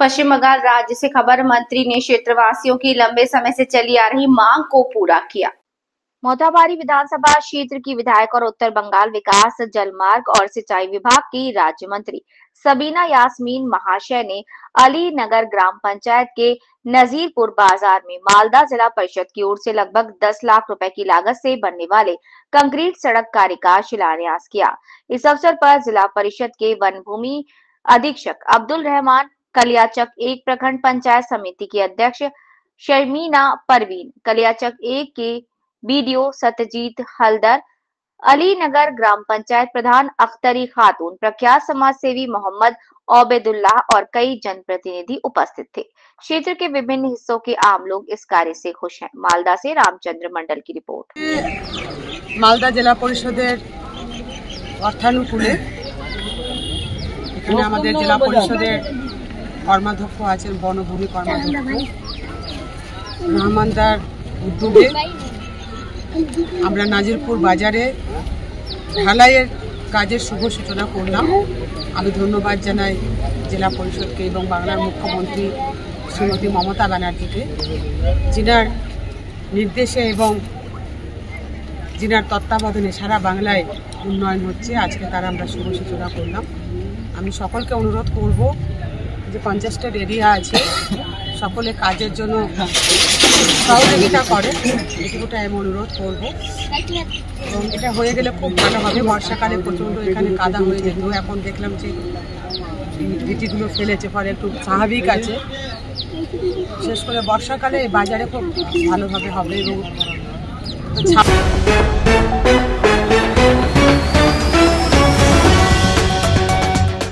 पश्चिम बंगाल राज्य से खबर, मंत्री ने क्षेत्रवासियों की लंबे समय से चली आ रही मांग को पूरा किया। मोथाबारी विधानसभा क्षेत्र की विधायक और उत्तर बंगाल विकास, जलमार्ग और सिंचाई विभाग की राज्य मंत्री सबीना यास्मीन महाशय ने अलीनगर ग्राम पंचायत के नजीरपुर बाजार में मालदा जिला परिषद की ओर से लगभग 10 लाख रुपए की लागत से बनने वाले कंक्रीट सड़क कार्य का शिलान्यास किया। इस अवसर पर जिला परिषद के वन भूमि अधीक्षक अब्दुल रहमान कलियाचक 1 प्रखंड पंचायत समिति की अध्यक्ष शर्मीना परवीन, कलियाचक 1 के बीडीओ सत्यजीत हलदर, अलीनगर ग्राम पंचायत प्रधान अख्तरी खातून, प्रख्यात समाज सेवी मोहम्मद ओबेदुल्लाह और कई जनप्रतिनिधि उपस्थित थे। क्षेत्र के विभिन्न हिस्सों के आम लोग इस कार्य से खुश हैं। मालदा से रामचंद्र मंडल की रिपोर्ट। मालदा जिला परिषदेर अर्थानुकूले এখানে আমাদের জেলা পরিষদের কর্মাধ্যক্ষ আছেন বনভূমি কর্মাধ্যক্ষ রহমানদার উদ্যোগে আমরা নাজিরপুর বাজারে ঢালাইয়ের কাজের শুভ সূচনা করলাম। আমি ধন্যবাদ জানাই জেলা পরিষদকে এবং বাংলার মুখ্যমন্ত্রী শ্রীমতী মমতা ব্যানার্জিকে, যিনার নির্দেশে এবং যিনার তত্ত্বাবধানে সারা বাংলায় উন্নয়ন হচ্ছে। আজকে তার আমরা শুভ সূচনা করলাম। আমি সকলকে অনুরোধ করব যে কনজেস্টেড এরিয়া আছে, সকলে কাজের জন্য সহযোগিতা করে, এটুকুটা আমি অনুরোধ করব। এবং এটা হয়ে গেলে খুব ভালো হবে। বর্ষাকালে প্রচণ্ড এখানে কাদা হয়ে যেত, এখন দেখলাম যে ভিটিগুলো ফেলেছে, ফলে একটু স্বাভাবিক আছে। বিশেষ করে বর্ষাকালে বাজারে খুব ভালোভাবে হবে এবং